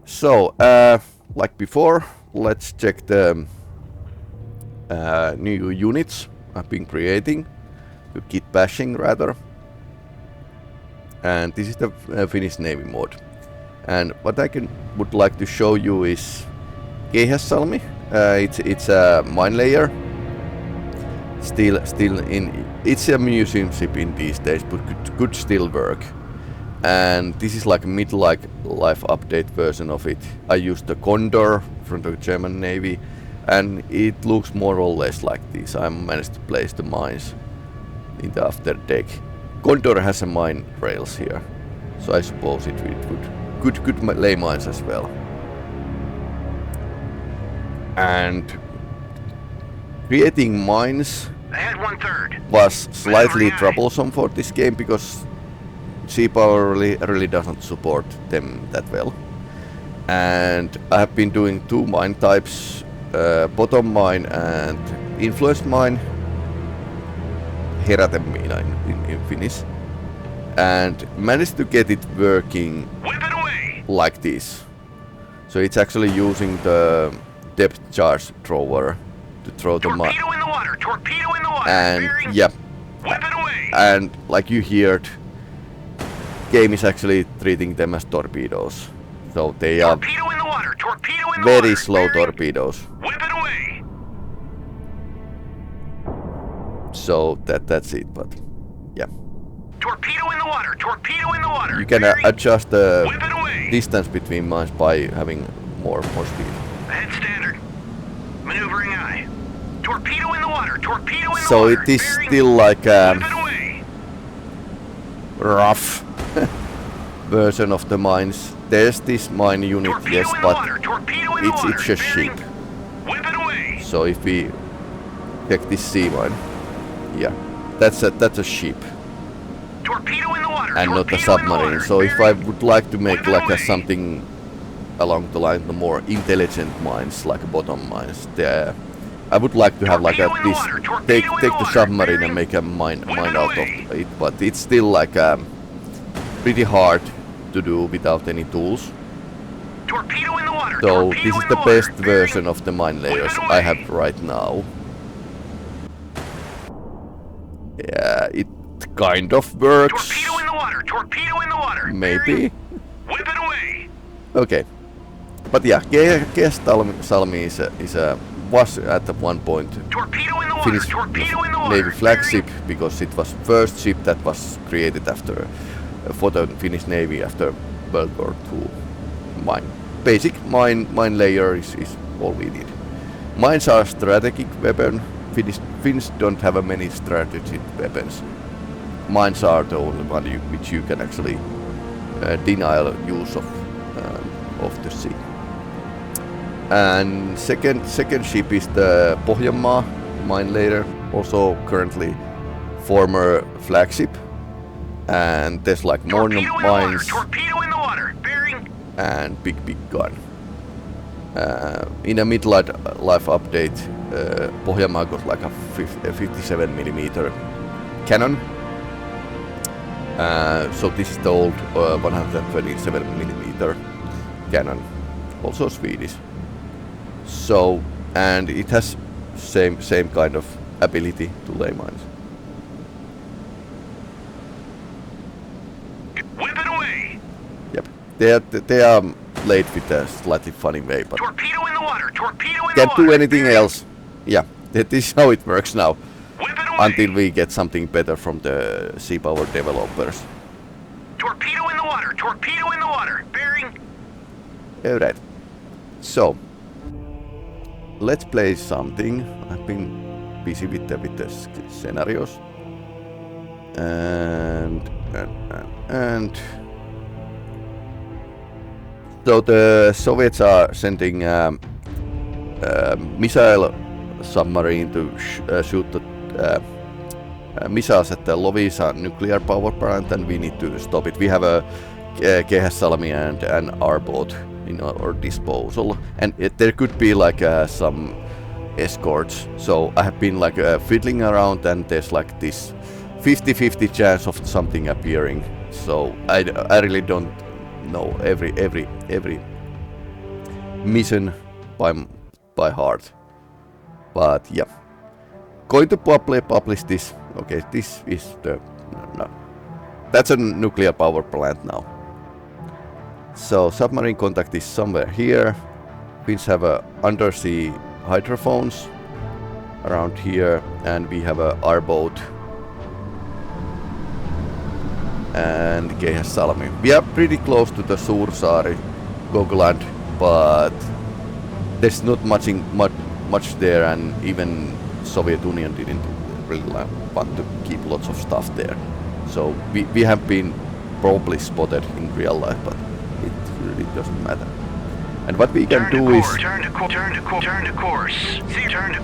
So, like before, let's check the new units I've been creating, the kit bashing rather. And this is the Finnish Navy Mod. And what I would like to show you is Keihäsalmi. It's a Minelayer. Still in. It's a museum ship in these days, but could still work. And this is like a mid-life update version of it. I used the Condor from the German Navy, and it looks more or less like this. I managed to place the mines in the after deck. Condor has a mine rails here, so I suppose it would could lay mines as well. And creating mines was slightly troublesome for this game because sea power really doesn't support them that well. And I have been doing two mine types, bottom mine and influence mine, herätemiina in Finnish, and managed to get it working like this. So it's actually using the depth charge thrower to throw the mine. And yeah, and like you heard, game is actually treating them as torpedoes. So they are very slow torpedoes. So that's it, but yeah. Torpedo in the water! Torpedo in the water! You can adjust the distance between mines by having more speed. Ahead standard. Maneuvering eye. Torpedo in the water! Torpedo in the so water! it is still like a rough version of the mines. There's this mine unit, yes, but it's a ship. So if we check this sea mine, yeah, that's a ship. Torpedo in the water, and not a submarine. So if I would like to make like a something along the line, the more intelligent mines, like bottom mines, I would like to have like a this take the submarine and make a mine out of it, but it's still like pretty hard to do without any tools. Torpedo in the water. So this is the best version of the mine layers I have right now. Yeah, it kind of works. Torpedo in the water. Torpedo in the water. Maybe. Whip it away. Okay. But yeah, Keihäsalmi was at one point Finnish Navy flagship because it was first ship that was created for the Finnish Navy after World War II. Basic mine layer is all we need. Mines are a strategic weapon. Finns don't have many strategic weapons. Mines are the only one which you can actually deny use of the sea. And second ship is the Pohjanmaa Minelayer, also currently former flagship. And there's like more mines and big gun. In a mid-life update, Pohjanmaa got like a 57mm cannon. So this is the old 127mm cannon, also Swedish. So, and it has same kind of ability to lay mines. Whip it away. Yep, they are laid with a slightly funny way, but torpedo in the water. Torpedo in can't the water. do anything else. Yeah, this is how it works now. Whip it away. Until we get something better from the sea power developers. Torpedo in the water. Torpedo in the water. Bearing. Alright. So let's play something. I've been busy with the scenarios. And so the Soviets are sending missile submarine to shoot the missiles at the Loviisa nuclear power plant, and we need to stop it. We have a Keihäsalmi and an R-boat in our disposal, and there could be like some escorts. So I have been like fiddling around, and there's like this 50-50 chance of something appearing. So I really don't know every mission by heart. But yeah, going to publish this. Okay, this is the no. That's a nuclear power plant now. So submarine contact is somewhere here. Finns have a undersea hydrophones around here, and we have a R-boat and Keihäsalmi. We are pretty close to the Suursaari, Gogland, but there's not much there, and even Soviet Union didn't really want to keep lots of stuff there. So we have been probably spotted in real life, but it really doesn't matter. And what we can do is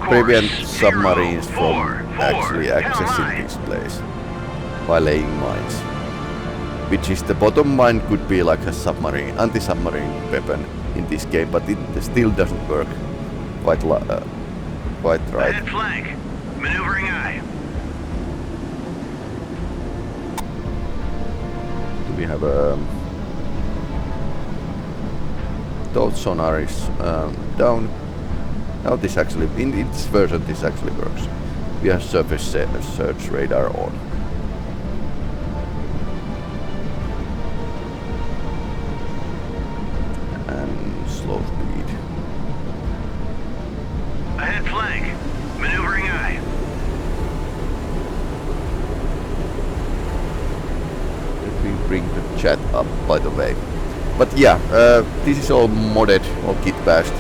prevent submarines from actually accessing this place by laying mines. Which is the bottom mine could be like a submarine, anti-submarine weapon in this game, but it still doesn't work quite right. Ahead flank. Maneuvering eye. Do we have a... Those sonar is down. Now this actually, in this version this actually works. We have surface search radar on. And slow speed. Ahead flank. Maneuvering eye. Let me bring the chat up, by the way. But yeah, this is all modded or kitbashed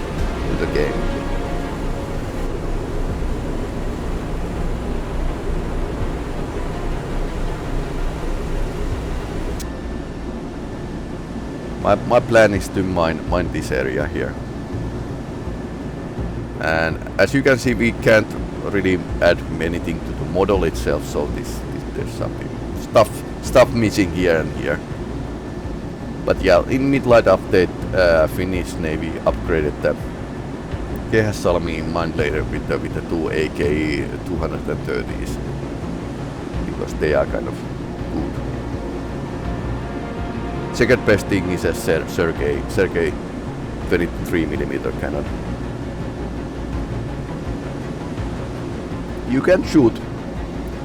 in the game. My plan is to mine this area here. And as you can see, we can't really add anything to the model itself, so there's something stuff missing here and here. But yeah, in mid-light update, Finnish Navy upgraded the Keihäsalmi Minelayer with the two AK-230s because they are kind of good. Second best thing is a Sergei 23mm cannon. You can shoot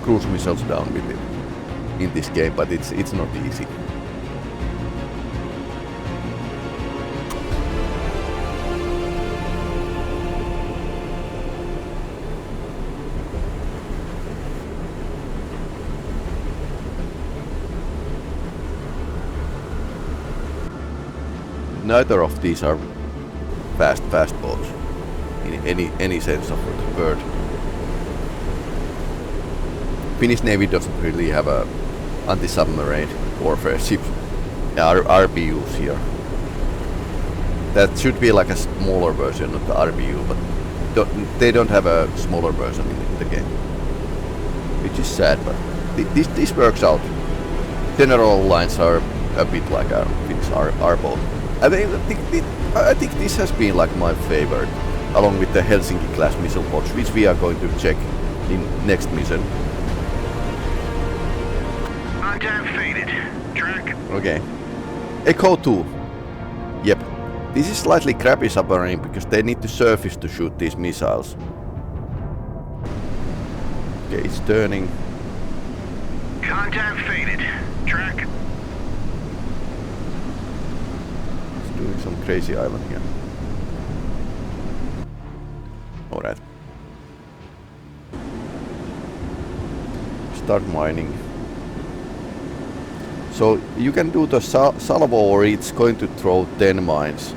cruise missiles down with it in this game, but it's not easy. Neither of these are fast boats in any sense of the word. Finnish Navy doesn't really have a anti-submarine warfare ship. RBUs here. That should be like a smaller version of the RBU, but they don't have a smaller version in the game, which is sad. But this works out. General lines are a bit like a Finnish R-boat. I think this has been like my favorite, along with the Helsinki class missile box, which we are going to check in next mission. Contact faded. Track. Okay. Echo 2. Yep. This is slightly crappy submarine because they need to surface to shoot these missiles. Okay, it's turning. Contact faded. Track. Doing some crazy island here. Alright. Start mining. So you can do the salvo, or it's going to throw 10 mines.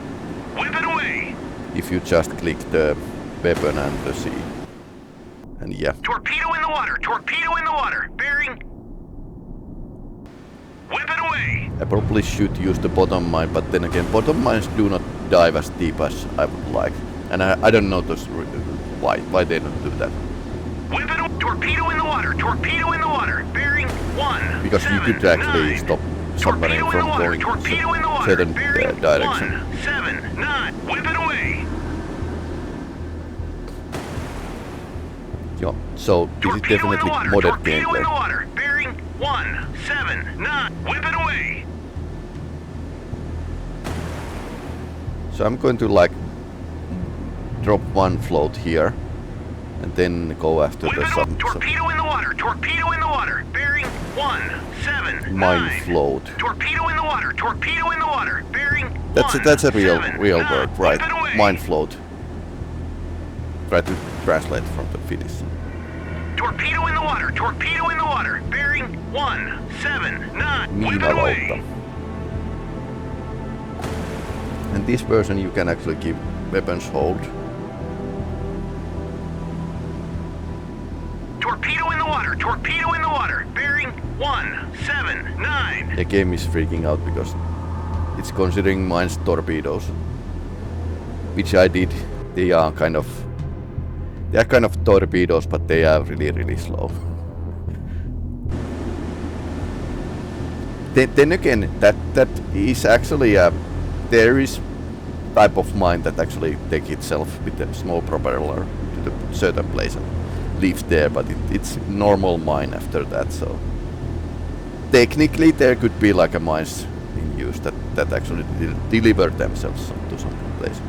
Whip it away! If you just click the weapon and the C. And yeah. Torpedo in the water! Torpedo in the water! Bearing! Whip it away! I probably should use the bottom mine, but then again, bottom mines do not dive as deep as I would like. And I don't know why they don't do that. Whip it away! Torpedo in the water! Torpedo in the water! Bearing 1. Because you could actually stop submarine from going certain direction. 1, 7, 9. Whip it away! Yeah, so this is definitely modded Torpedo in the gameplay. water! Bearing 1, 7, 9. Whip it away! So I'm going to like drop one float here, and then go after the torpedo in the water. Torpedo in the water. Bearing 179. mine float. Torpedo in the water. Torpedo in the water. Bearing. That's a real word, right? Mine float. Try to translate from the Finnish. Torpedo in the water. Torpedo in the water. Bearing 179. Minelayer. And this version you can actually give weapons hold. Torpedo in the water. Torpedo in the water. Bearing 179. The game is freaking out because it's considering mine's torpedoes, which I did. They are kind of torpedoes, but they are really slow. Then again, that is actually there is type of mine that actually take itself with a small propeller to the certain place and leaves there, but it's normal mine after that. So technically there could be like a mines in use that actually deliver themselves to some place.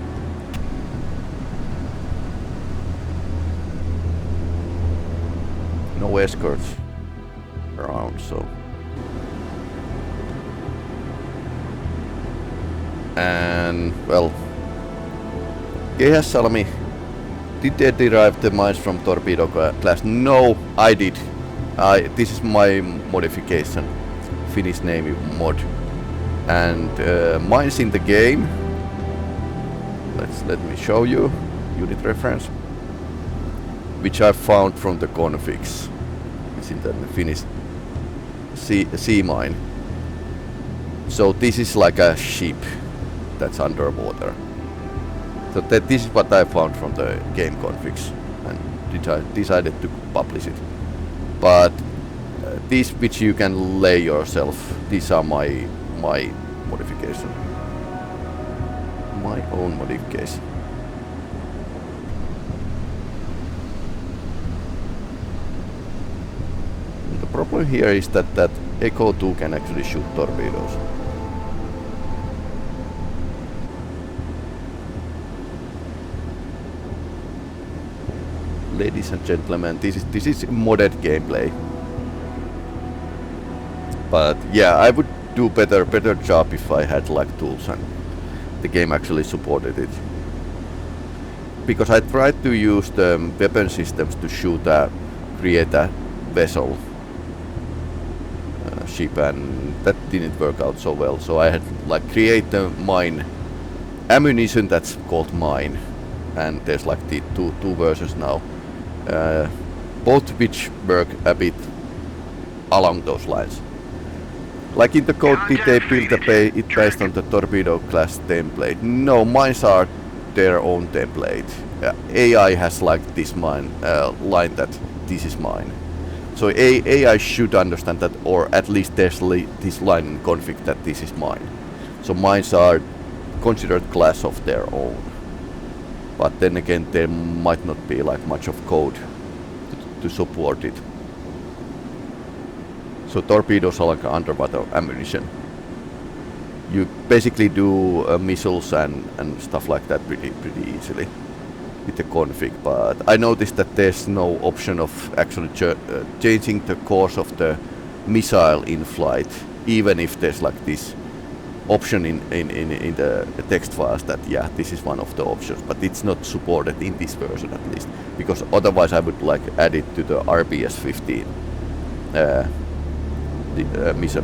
No escorts around, so. And well, Salmi, did they derive the mines from torpedo class? No, I did. This is my modification, Finnish Navy Mod, and mines in the game. Let me show you unit reference, which I found from the configs. It's in the Finnish sea mine. So this is like a ship that's underwater. So this is what I found from the game configs, and decided to publish it. But these which you can lay yourself, these are my modification, my own modification. The problem here is that Echo 2 can actually shoot torpedoes. Ladies and gentlemen, this is modded gameplay. But yeah, I would do better job if I had like tools and the game actually supported it. Because I tried to use the weapon systems to create a vessel ship, and that didn't work out so well. So I had like create a mine ammunition that's called mine, and there's like the two versions now. Both which work a bit along those lines. Like in the code, did they build it based on the torpedo class template? No, mines are their own template. AI has like this line that this is mine. So AI should understand that, or at least there's this line in config that this is mine. So mines are considered class of their own. But then again, there might not be like much of code to support it. So torpedoes are like underwater ammunition. You basically do missiles and stuff like that pretty easily with the config. But I noticed that there's no option of actually changing the course of the missile in flight, even if there's like this option in the text files that yeah, this is one of the options, but it's not supported in this version at least, because otherwise I would like add it to the RBS-15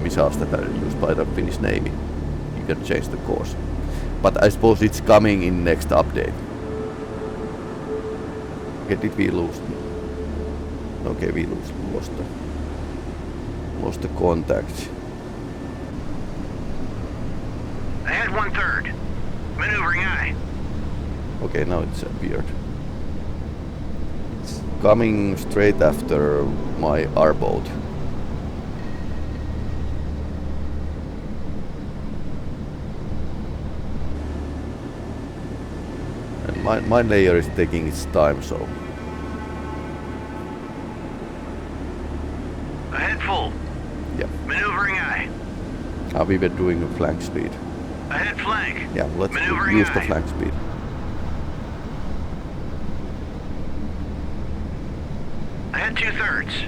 missiles that are used by the Finnish Navy. You can change the course, but I suppose it's coming in next update. Okay, did we lose? Okay, we lost the contact. Ahead 1/3. Maneuvering eye. Okay, now it's appeared. It's coming straight after my R-boat. And my layer is taking its time, so. Ahead full. Yeah. Maneuvering eye. We were doing a flank speed. Ahead flank. Yeah, let's Maneuvering use the eye. flank speed. About 2/3.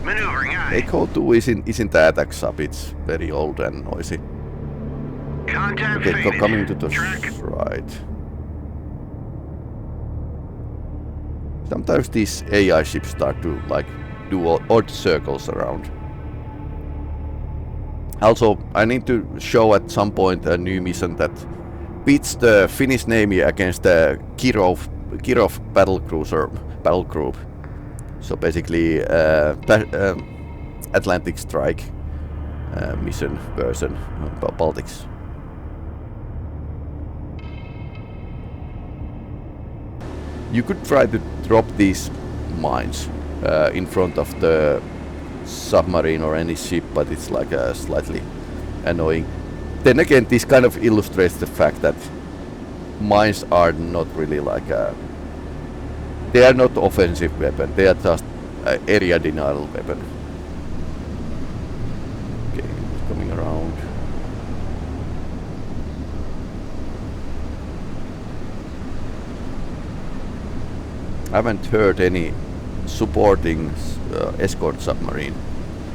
Maneuvering aye. Echo 2 isn't the attack sub, it's very old and noisy. Contact Okay, faded. coming to the Track. right. Sometimes these AI ships start to like do odd circles around. Also, I need to show at some point a new mission that beats the Finnish Navy against the Kirov battle group. So basically, Atlantic Strike mission version, Baltics. You could try to drop these mines in front of the submarine or any ship, but it's like slightly annoying. Then again, this kind of illustrates the fact that mines are not really like they are not offensive weapon, they are just area denial weapon. Okay, it's coming around. I haven't heard any supporting escort submarine,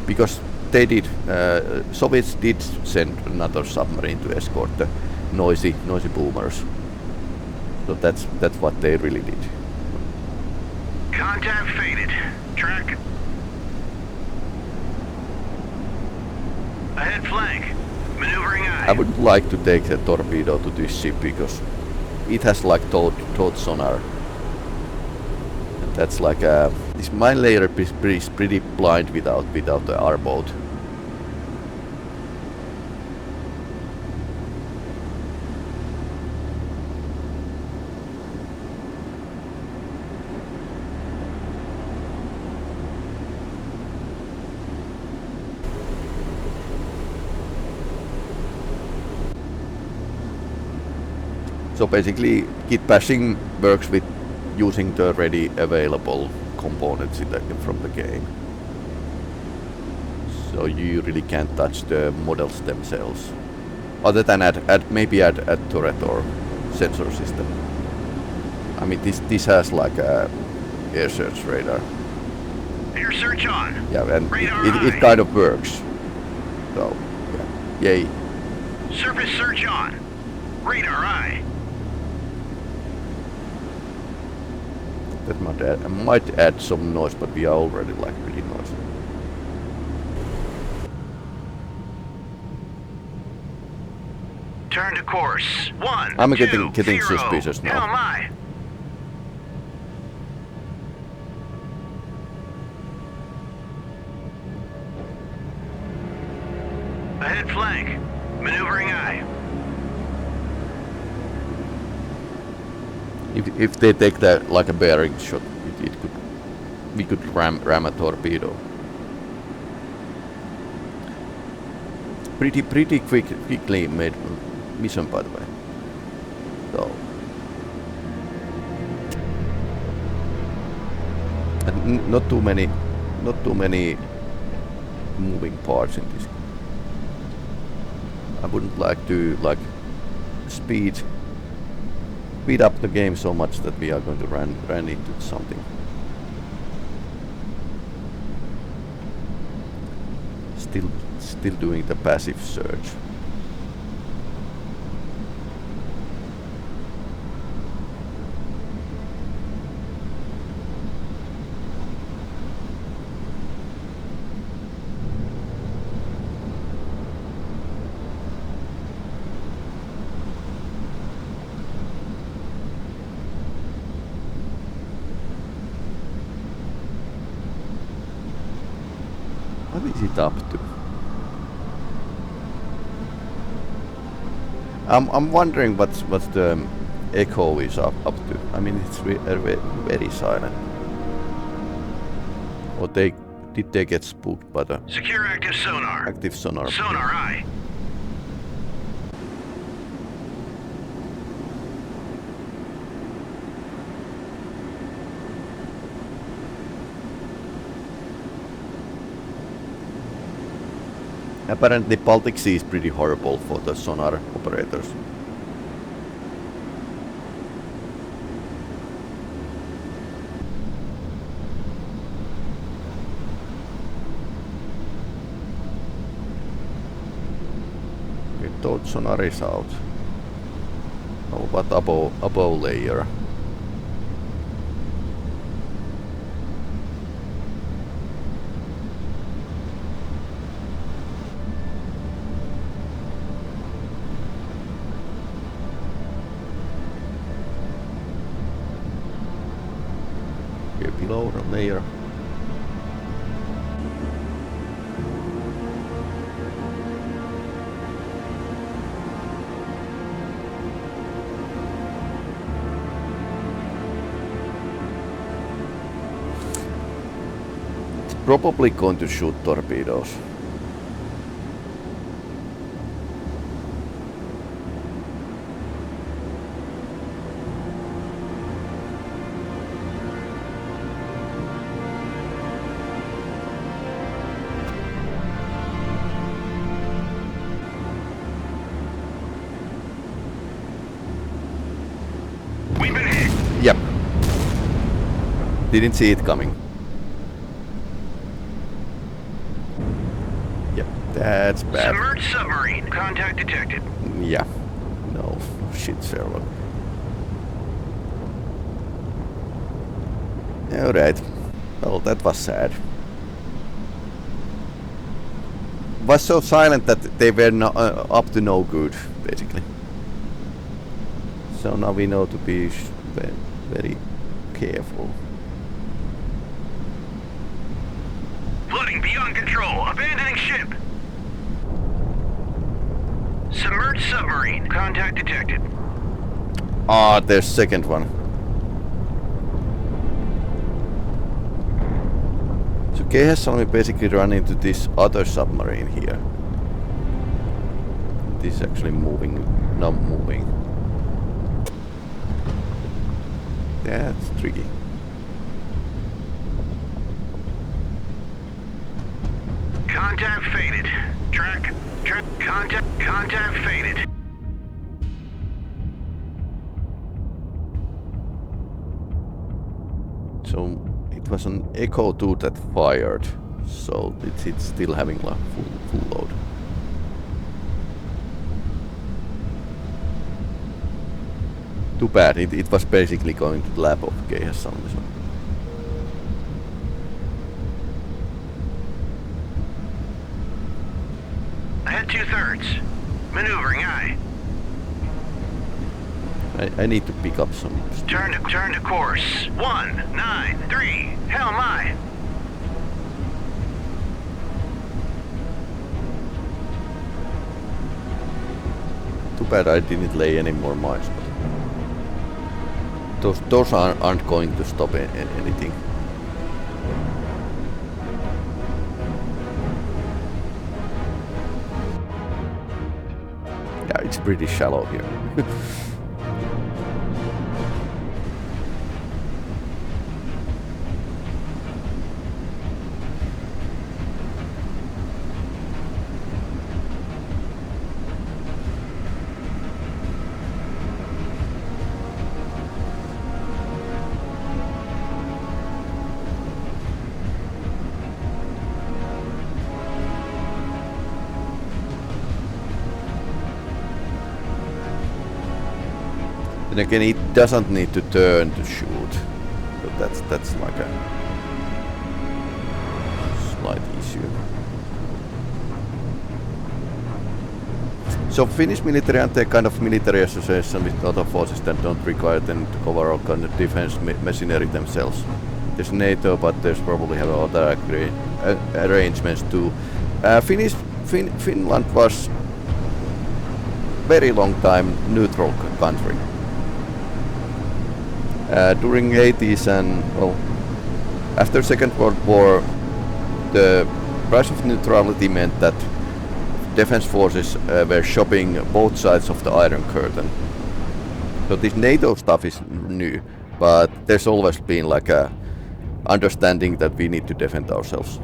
because they did. Soviets did send another submarine to escort the noisy boomers. So that's what they really did. Contact faded. Track. Ahead flank. Maneuvering aye. I would like to take a torpedo to this ship because it has like towed sonar. And that's like this Minelayer is pretty blind without the R boat. So basically, kit bashing works with using the ready available components from the game. So you really can't touch the models themselves, other than maybe add turret or sensor system. I mean, this has like a air search radar. Air search on. Yeah, and Radar it kind of works. So, yeah, yay. Surface search on. Radar eye. That might add some noise, but we are already like really noisy. Turn to course. 1, I'm 2, getting 0. suspicious now. Hell my. Ahead flank. Maneuvering eye. If they take that like a bearing shot, we could ram a torpedo. Pretty quickly made mission, by the way. So, and not too many moving parts in this. I wouldn't like to speed up the game so much that we are going to run into something. Still doing the passive search. What is it up to? I'm wondering what's the echo is up to. I mean, it's very silent. Or did they get spooked by the Secure active sonar. active sonar? Sonar eye. Apparently Baltic Sea is pretty horrible for the sonar operators. sonar is out. Oh, what above layer? Here below the layer. Probably going to shoot torpedoes. We've been hit. Yep. Didn't see it coming. That's bad. Submerged submarine. Contact detected. Yeah. No. Shit, Sherlock. Alright. Well, that was sad. Was so silent that they were not, up to no good, basically. So now we know to be very careful. Flooding beyond control. Abandoning ship. Submerged submarine. Contact detected. Ah, there's second one. So K has only basically run into this other submarine here. This is actually moving, not moving. That's tricky. Contact faded. Track. Contact faded. So it was an Echo 2 that fired, so it's still having like full load. Too bad, it was basically going to the lab of KS on this one. Ahead 2/3. Maneuvering aye. I need to pick up some. Turn to course. 193. Hell my. Too bad I didn't lay any more mines. Those aren't going to stop anything. Yeah, it's pretty shallow here. And again, it doesn't need to turn to shoot, but that's like a slight issue. So Finnish military and their kind of military association with other forces that don't require them to cover all kind of defense machinery themselves. There's NATO, but there's probably have other arrangements too. Finland was very long time neutral country. During 80s and well, after Second World War, the price of neutrality meant that defense forces were shopping both sides of the Iron Curtain. So this NATO stuff is new, but there's always been like a understanding that we need to defend ourselves.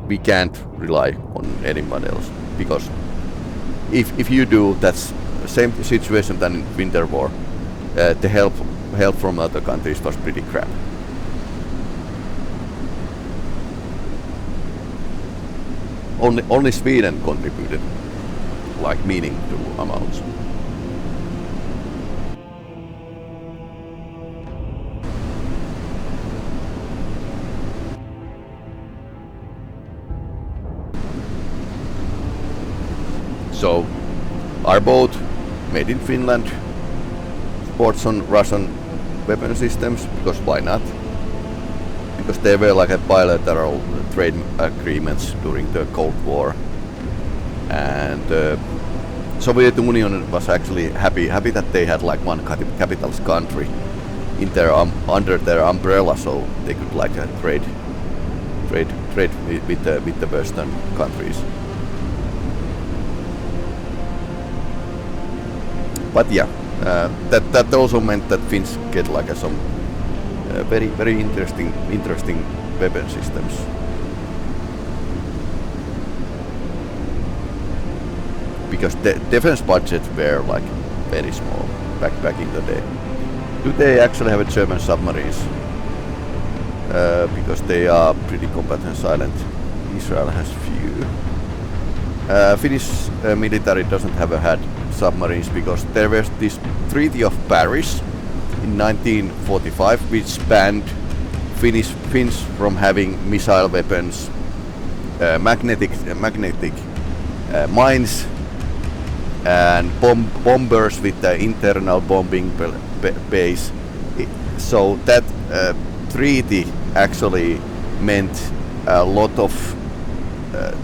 We can't rely on anyone else, because if you do, that's the same situation than in Winter War. The help from other countries was pretty crap. Only Sweden contributed like meaningful amounts. So our boat, made in Finland, sports on Russian weapon systems, because why not? Because they were like a bilateral trade agreements during the Cold War, and Soviet Union was actually happy that they had like one capitalist country in their under their umbrella, so they could like trade with the Western countries. But yeah, that also meant that Finns get like some very interesting weapon systems. Because the defense budgets were like very small back in the day. Do they actually have a German submarines? Because they are pretty combatant and silent. Israel has few. Finnish military doesn't have had submarines because there was this Treaty of Paris in 1945 which banned Finns from having missile weapons, magnetic mines, and bombers with the internal bombing base. So that treaty actually meant a lot of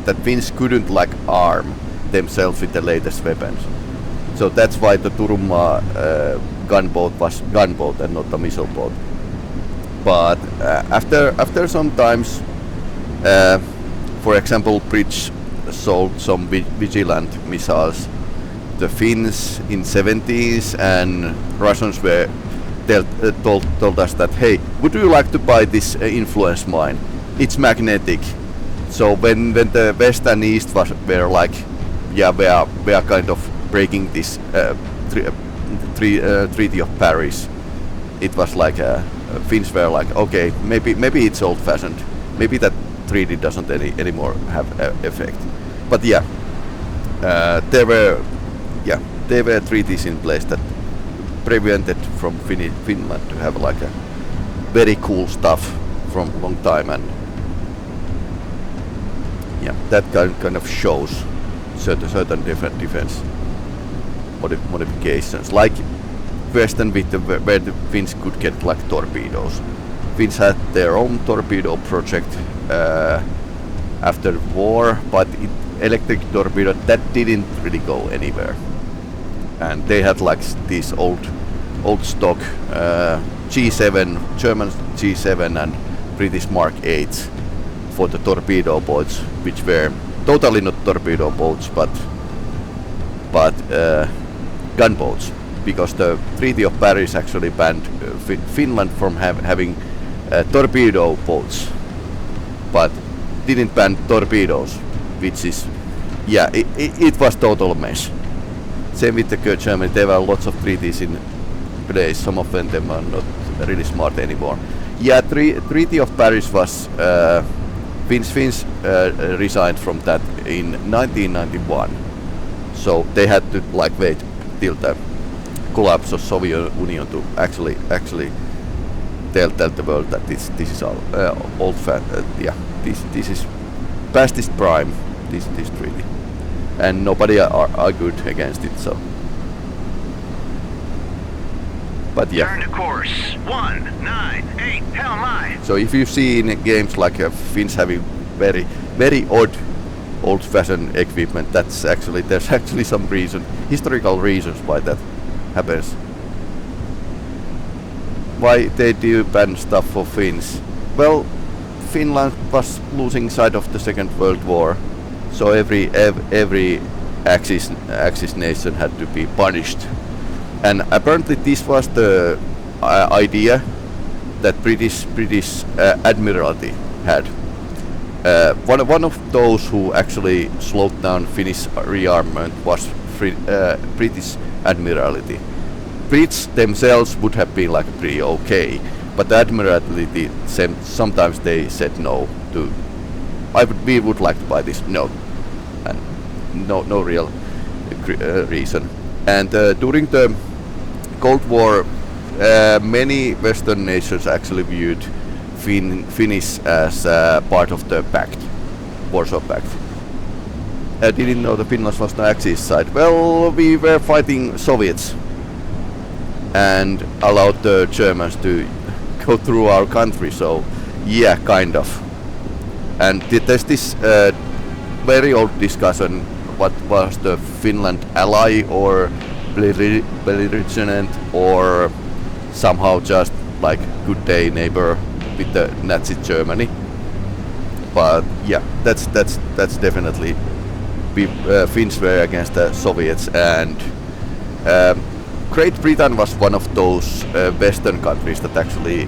that Finns couldn't like arm themselves with the latest weapons. So that's why the Turunmaa gunboat was gunboat and not a missile boat. But after some times, for example, British sold some vigilant missiles. The Finns in 70s and Russians were told us that, hey, would you like to buy this influence mine? It's magnetic. So when the West and East were like, yeah, we are kind of breaking this Treaty of Paris, it was like Finns were like, okay, maybe it's old-fashioned, maybe that treaty doesn't anymore have effect. But yeah, there were treaties in place that prevented from Finland to have like a very cool stuff from a long time, and yeah, that kind of shows certain different defense modifications, like Western with where the Finns could get like torpedoes. Finns had their own torpedo project after war, but electric torpedo that didn't really go anywhere. And they had like these old stock G7, German G7 and British Mark 8s for the torpedo boats, which were totally not torpedo boats, but gunboats, because the Treaty of Paris actually banned Finland from having torpedo boats, but didn't ban torpedoes, which is, yeah, it was total mess. Same with the Germany, there were lots of treaties in place, some of them are not really smart anymore. Yeah, Treaty of Paris was, Finns resigned from that in 1991, so they had to like wait till the collapse of Soviet Union to actually tell the world that this is all old yeah, this is past its prime, this treaty, and nobody argued against it. So, but yeah. Turn to course 198. Hell my. So if you see in games like Finns having very odd old-fashioned equipment, there's actually some historical reasons why that happens. Why they do ban stuff for Finns? Well, Finland was losing side of the Second World War, so every Axis nation had to be punished. And apparently this was the idea that British Admiralty had. One of those who actually slowed down Finnish rearmament was British Admiralty. Brits themselves would have been like pretty okay, but the Admiralty sometimes they said no to. We would like to buy this, no, and no real reason. And during the Cold War, many Western nations actually viewed Finnish as part of the Pact, Warsaw Pact. I didn't know the Finland was the Axis side. Well, we were fighting Soviets and allowed the Germans to go through our country, so yeah, kind of. And there's this very old discussion, what was the Finland ally or belligerent or somehow just like good day neighbor with the Nazi Germany. But yeah, that's definitely Finns were against the Soviets, and Great Britain was one of those Western countries that actually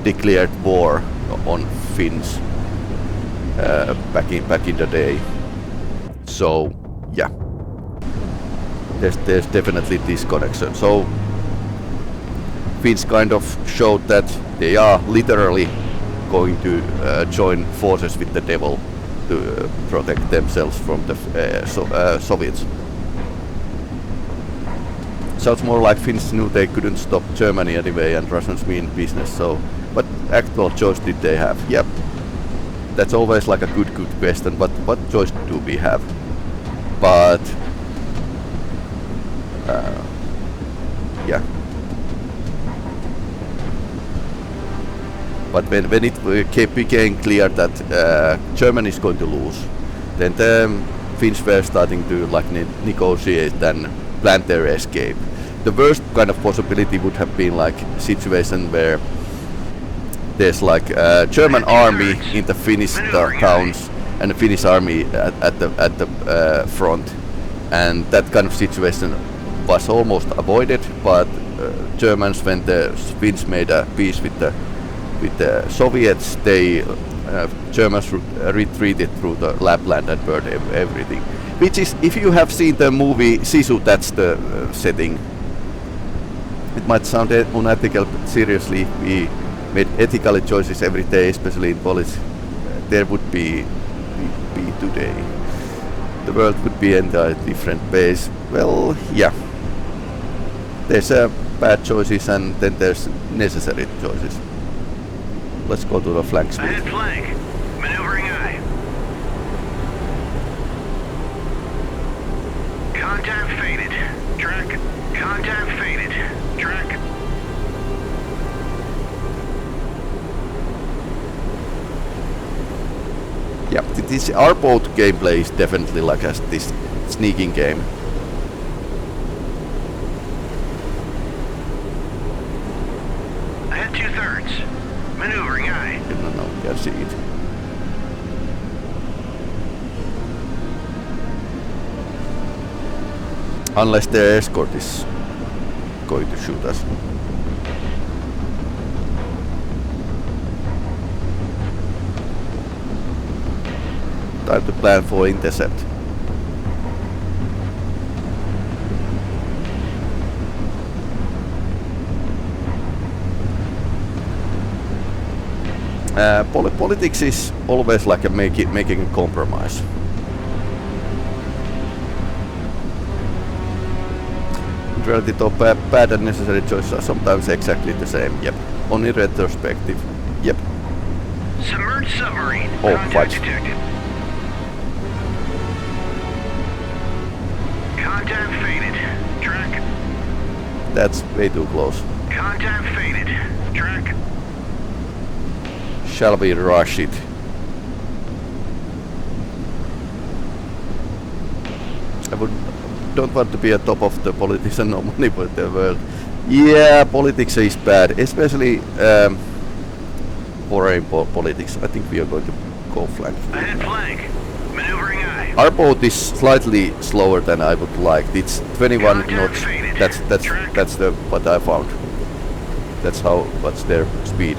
declared war on Finns back in the day. So yeah, there's definitely this connection. So Finns kind of showed that they are literally going to join forces with the devil to protect themselves from the Soviets. Sounds more like Finns knew they couldn't stop Germany anyway, and Russians mean business. So, what actual choice did they have? Yep, that's always like a good question. But what choice do we have? But yeah. But when it became clear that Germany is going to lose, then the Finns were starting to like negotiate and plan their escape. The worst kind of possibility would have been like a situation where there's like a German army in the Finnish towns and the Finnish army at the front, and that kind of situation was almost avoided. But Germans, when the Finns made a peace with the Soviets, they Germans retreated through the Lapland and burned everything. Which is, if you have seen the movie Sisu, that's the setting. It might sound unethical, but seriously, if we made ethical choices every day, especially in politics, there would be today. The world would be entirely different place. Well, yeah. There's bad choices and then there's necessary choices. Let's go to the flank speed. Ahead flank. Maneuvering eye. Contact faded. Track. Contact faded. Track. Yeah, this our boat gameplay is definitely like this sneaking game. Ahead 2/3. Maneuvering eye. No, you can see it. Unless the escort is going to shoot us. Time to plan for intercept. Politics is always like making a compromise. In reality, though, bad and necessary choices are sometimes exactly the same. Yep. Only retrospective. Yep. Submerged submarine. Oh, Contact fudge. detected. Contact faded. Track. That's way too close. Contact faded. Track. Shall we rush it? Don't want to be a top of the politician or manipulate the world. Yeah, politics is bad, especially foreign politics. I think we are going to go flank. Ahead flank. Maneuvering eye. Our boat is slightly slower than I would like. It's 21 knots. That's the what I found. That's what's their speed.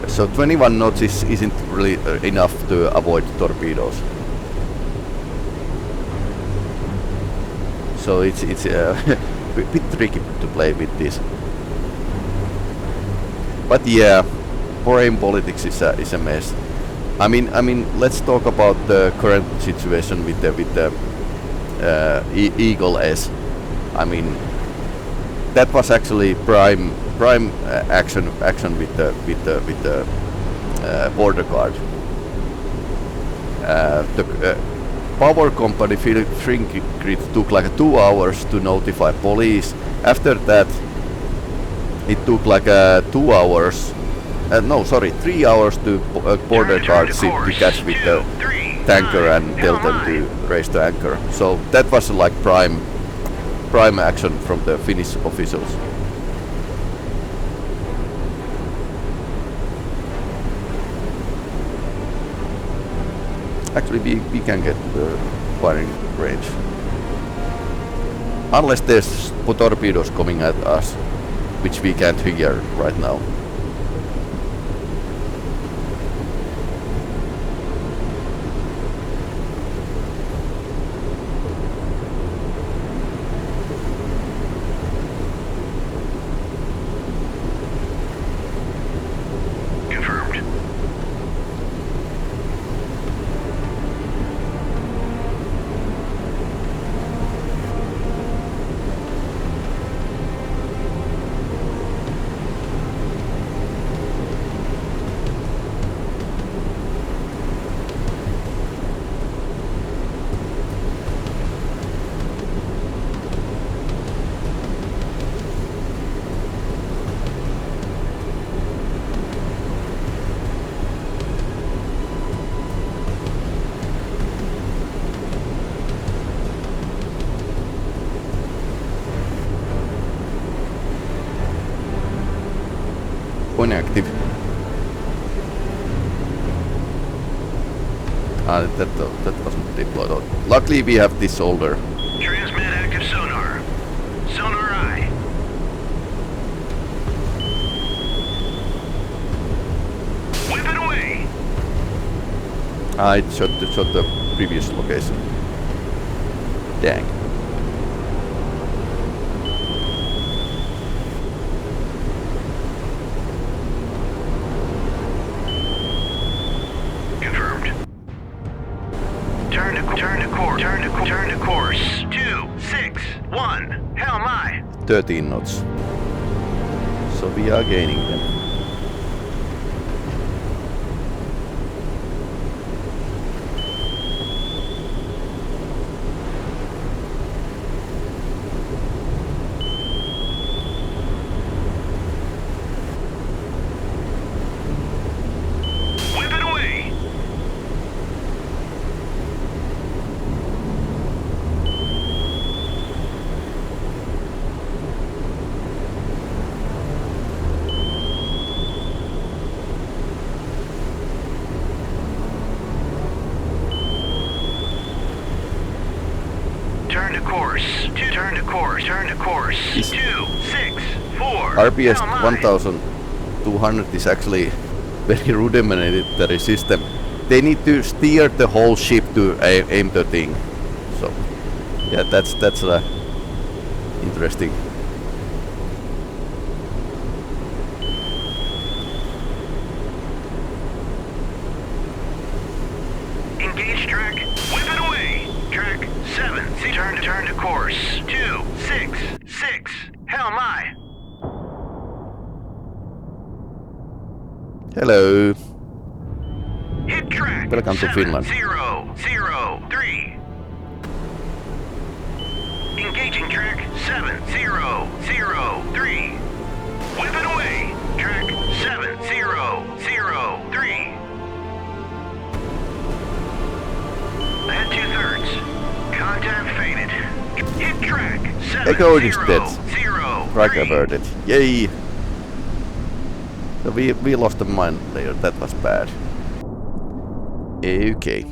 So 21 knots isn't really enough to avoid torpedoes. So it's a bit tricky to play with this. But yeah, foreign politics is a mess. I mean, let's talk about the current situation with the Eagle S. I mean, that was actually prime action with the border guard. The power company Finnish took like 2 hours to notify police. After that, it took like 2 hours. No, sorry, 3 hours to border guard ship to catch with the tanker and tell them to raise the anchor. So that was like prime action from the Finnish officials. Actually, we can get to the firing range. Unless there's torpedoes coming at us, which we can't hear right now. Active. That wasn't deployed. Luckily we have this soldier. Transmit active sonar. Sonar eye. Whip it away. It shot the previous location. Dang. Turn to course. 261. Hell my. 13 knots. So we are gaining them. Turn to course. 264. RPS 1200 is actually very rudimentary system. They need to steer the whole ship to aim the thing. So yeah, that's interesting. Engage track. Whip it away. Track 7. Turn to course. 266. Hell my. Hello. Hit track. Welcome to Finland. 703. Engaging track 7003. Whip it away. Track 7003. Ahead 2/3. Contact faded. Hit track 7003. Echo is dead. Track averted. Yay! So we lost the Minelayer. That was bad. Okay.